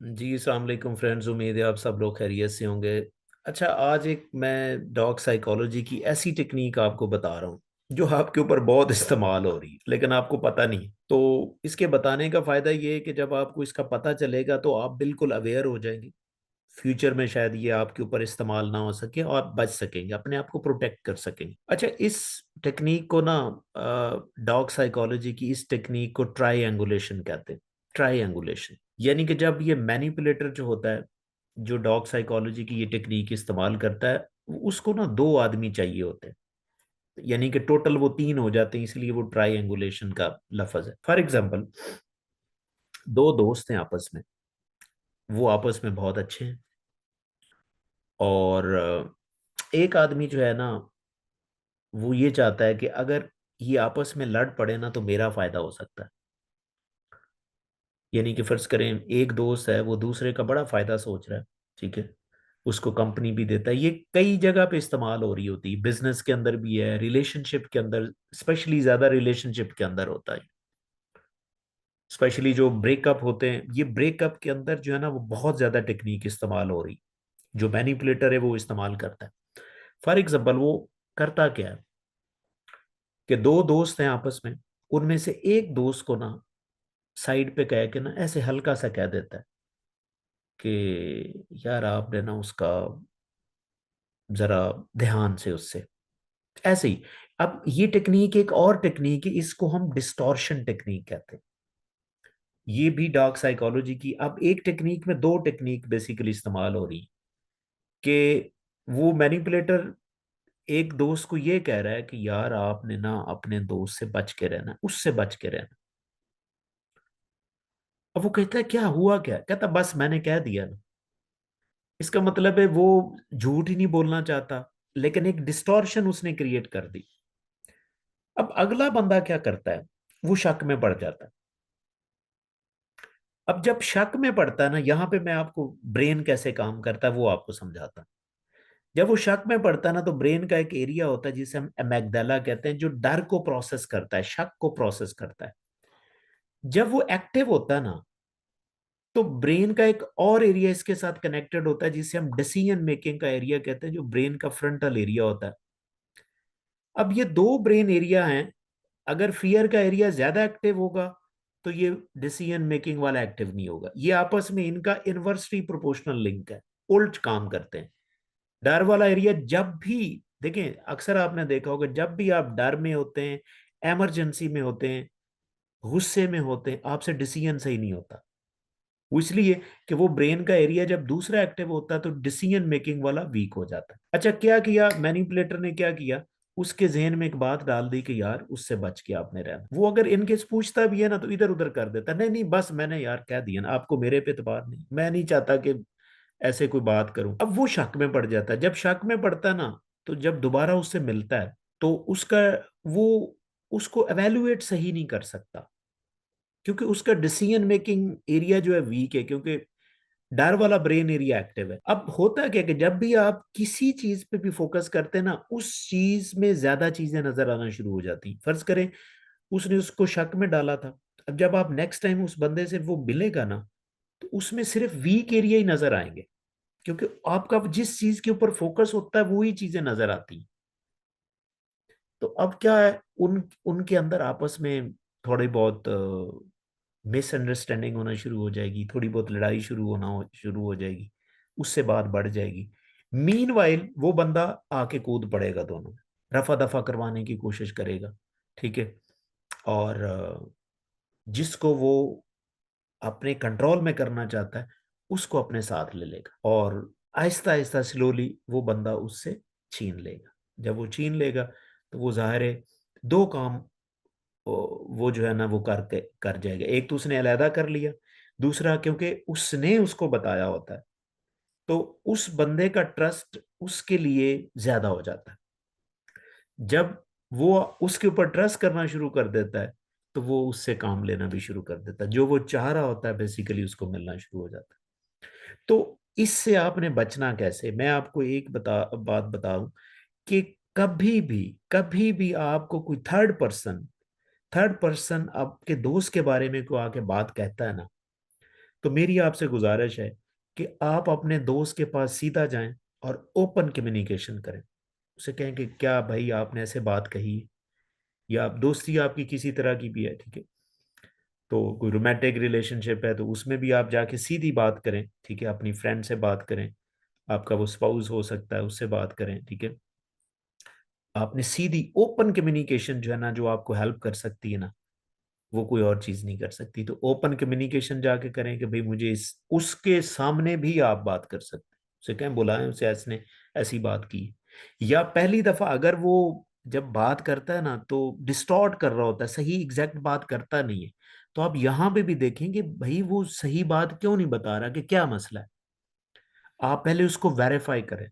जी अस्सलाम वालेकुम फ्रेंड्स। उम्मीद है आप सब लोग खैरियत से होंगे। अच्छा, आज एक मैं डॉग साइकोलॉजी की ऐसी टेक्निक आपको बता रहा हूँ जो आपके ऊपर बहुत इस्तेमाल हो रही है लेकिन आपको पता नहीं। तो इसके बताने का फ़ायदा ये है कि जब आपको इसका पता चलेगा तो आप बिल्कुल अवेयर हो जाएंगे। फ्यूचर में शायद ये आपके ऊपर इस्तेमाल ना हो सके और आप बच सकेंगे, अपने आप को प्रोटेक्ट कर सकेंगे। अच्छा, इस टेक्निक को ना डॉग साइकोलॉजी की इस टेक्निक को ट्राईएंगुलेशन कहते हैं। ट्राईएंगुलेशन यानी कि जब ये मैनिपुलेटर जो होता है, जो डॉग साइकोलॉजी की ये टेक्निक इस्तेमाल करता है, उसको ना दो आदमी चाहिए होते हैं। यानी कि टोटल वो तीन हो जाते हैं, इसलिए वो ट्राईएंगुलेशन का लफज है। फॉर एग्जाम्पल, दो दोस्त हैं आपस में, वो आपस में बहुत अच्छे हैं और एक आदमी जो है ना, वो ये चाहता है कि अगर ये आपस में लड़ पड़े ना तो मेरा फायदा हो सकता है। यानी कि फर्ज करें एक दोस्त है, वो दूसरे का बड़ा फायदा सोच रहा है। ठीक है, उसको कंपनी भी देता है। ये कई जगह पे इस्तेमाल हो रही होती है, बिजनेस के अंदर भी है, रिलेशनशिप के अंदर, स्पेशली ज्यादा रिलेशनशिप के अंदर होता है। स्पेशली जो ब्रेकअप होते हैं, ये ब्रेकअप के अंदर जो है ना वो बहुत ज्यादा टेक्निक इस्तेमाल हो रही, जो मैनिपुलेटर है वो इस्तेमाल करता है। फॉर एग्जाम्पल, वो करता क्या है कि दो दोस्त हैं आपस में, उनमें से एक दोस्त को ना साइड पे कह के ना ऐसे हल्का सा कह देता है कि यार आपने ना उसका जरा ध्यान से उससे, ऐसे ही। अब ये टेक्निक एक और टेक्निक है, इसको हम डिस्टॉर्शन टेक्निक कहते हैं। ये भी डॉग साइकोलॉजी की, अब एक टेक्निक में दो टेक्निक बेसिकली इस्तेमाल हो रही कि वो मैनिपुलेटर एक दोस्त को ये कह रहा है कि यार आपने ना अपने दोस्त से बच के रहना, उससे बच के रहना। अब वो कहता है क्या हुआ, क्या कहता, बस मैंने कह दिया ना। इसका मतलब है वो झूठ ही नहीं बोलना चाहता, लेकिन एक डिस्टॉर्शन उसने क्रिएट कर दी। अब अगला बंदा क्या करता है, वो शक में पड़ जाता है। अब जब शक में पड़ता है ना, यहां पे मैं आपको ब्रेन कैसे काम करता है वो आपको समझाता हूं। जब वो शक में पड़ता है ना, तो ब्रेन का एक एरिया होता है जिसे हम एमेग्डाला कहते हैं, जो डर को प्रोसेस करता है, शक को प्रोसेस करता है। जब वो एक्टिव होता है ना, तो ब्रेन का एक और एरिया इसके साथ कनेक्टेड होता है जिसे हम डिसीजन मेकिंग का एरिया कहते हैं, जो ब्रेन का फ्रंटल एरिया होता है। अब ये दो ब्रेन एरिया हैं, अगर फियर का एरिया ज्यादा एक्टिव होगा तो ये डिसीजन मेकिंग वाला एक्टिव नहीं होगा। ये आपस में इनका इनवर्सली प्रोपोर्शनल लिंक है, उल्ट काम करते हैं। डर वाला एरिया जब भी, देखें अक्सर आपने देखा होगा, जब भी आप डर में होते हैं, इमरजेंसी में होते हैं, गुस्से में होते हैं, आपसे डिसीजन सही नहीं होता। वो इसलिए कि वो ब्रेन का एरिया जब दूसरा एक्टिव होता है तो डिसीजन मेकिंग वाला वीक हो जाता है। अच्छा, क्या किया मैनिपुलेटर ने, क्या किया, उसके जहन में एक बात डाल दी कि यार उससे बच के आपने रहना। वो अगर इनकेस पूछता भी है ना तो इधर उधर कर देता, नहीं नहीं बस मैंने यार कह दिया ना, आपको मेरे पे एतबार नहीं, मैं नहीं चाहता कि ऐसे कोई बात करूं। अब वो शक में पड़ जाता है। जब शक में पड़ता है ना, तो जब दोबारा उससे मिलता है तो उसका, वो उसको एवेलुएट सही नहीं कर सकता, क्योंकि उसका डिसीजन मेकिंग एरिया जो है वीक है, क्योंकि डर वाला ब्रेन एरिया एक्टिव है। अब होता क्या कि जब भी आप किसी चीज पे भी फोकस करते हैं ना, उस चीज में ज्यादा चीजें नजर आना शुरू हो जाती। फर्ज करें उसने उसको शक में डाला था, अब जब आप नेक्स्ट टाइम उस बंदे से वो मिलेगा ना, तो उसमें सिर्फ वीक एरिया ही नजर आएंगे, क्योंकि आपका जिस चीज के ऊपर फोकस होता है वो ही चीजें नजर आती हैं। तो अब क्या है, उनके अंदर आपस में थोड़ी बहुत मिसअंडरस्टैंडिंग होना शुरू हो जाएगी, थोड़ी बहुत लड़ाई शुरू हो जाएगी, उससे बात बढ़ जाएगी। मीनवाइल वो बंदा आके कूद पड़ेगा, दोनों रफा दफा करवाने की कोशिश करेगा। ठीक है, और जिसको वो अपने कंट्रोल में करना चाहता है उसको अपने साथ ले लेगा, और आहिस्ता आहिस्ता स्लोली वो बंदा उससे छीन लेगा। जब वो छीन लेगा तो वो जाहिर है दो काम वो जो है ना वो करके कर जाएगा। एक तो उसने अलहदा कर लिया, दूसरा क्योंकि उसने उसको बताया होता है, तो उस बंदे का ट्रस्ट उसके लिए ज्यादा हो जाता है। जब वो उसके ऊपर ट्रस्ट करना शुरू कर देता है तो वो उससे काम लेना भी शुरू कर देता है, जो वो चाह रहा होता है बेसिकली उसको मिलना शुरू हो जाता है। तो इससे आपने बचना कैसे, मैं आपको एक बात बताऊं कि कभी भी आपको कोई थर्ड पर्सन आपके दोस्त के बारे में कोई आके बात कहता है ना, तो मेरी आपसे गुजारिश है कि आप अपने दोस्त के पास सीधा जाएं और ओपन कम्युनिकेशन करें। उसे कहें कि क्या भाई आपने ऐसे बात कही है, या आप दोस्ती आपकी किसी तरह की भी है, ठीक है, तो कोई रोमांटिक रिलेशनशिप है तो उसमें भी आप जाके सीधी बात करें, ठीक है, अपनी फ्रेंड से बात करें, आपका वो स्पाउस हो सकता है उससे बात करें, ठीक है। आपने सीधी ओपन कम्युनिकेशन जो है ना, जो आपको हेल्प कर सकती है ना, वो कोई और चीज नहीं कर सकती। तो ओपन कम्युनिकेशन जाके करें कि भाई मुझे इस उसके सामने भी आप बात कर सकते हैं, उसे कहें बुलाएं उसे, ऐसने ऐसी बात की। या पहली दफा अगर वो जब बात करता है ना तो डिस्टॉर्ट कर रहा होता है, सही एग्जैक्ट बात करता नहीं है, तो आप यहां पे भी देखेंगे भाई वो सही बात क्यों नहीं बता रहा, कि क्या मसला है। आप पहले उसको वेरीफाई करें।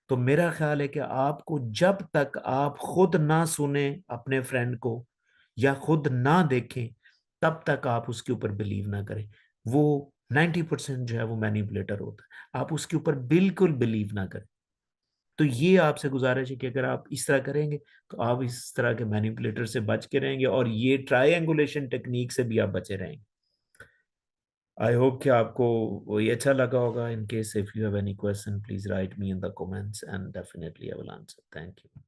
तो मेरा ख्याल है कि आपको जब तक आप खुद ना सुने अपने फ्रेंड को या खुद ना देखें, तब तक आप उसके ऊपर बिलीव ना करें। वो 90% जो है वो मैनिपुलेटर होता है, आप उसके ऊपर बिल्कुल बिलीव ना करें। तो ये आपसे गुजारिश है कि अगर आप इस तरह करेंगे तो आप इस तरह के मैनिपुलेटर से बच के रहेंगे, और ये ट्रायंगुलेशन टेक्निक से भी आप बचे रहेंगे। आई होप कि आपको ये अच्छा लगा होगा। In case if you have any question please right me in the comments and definitely I will answer. Thank you.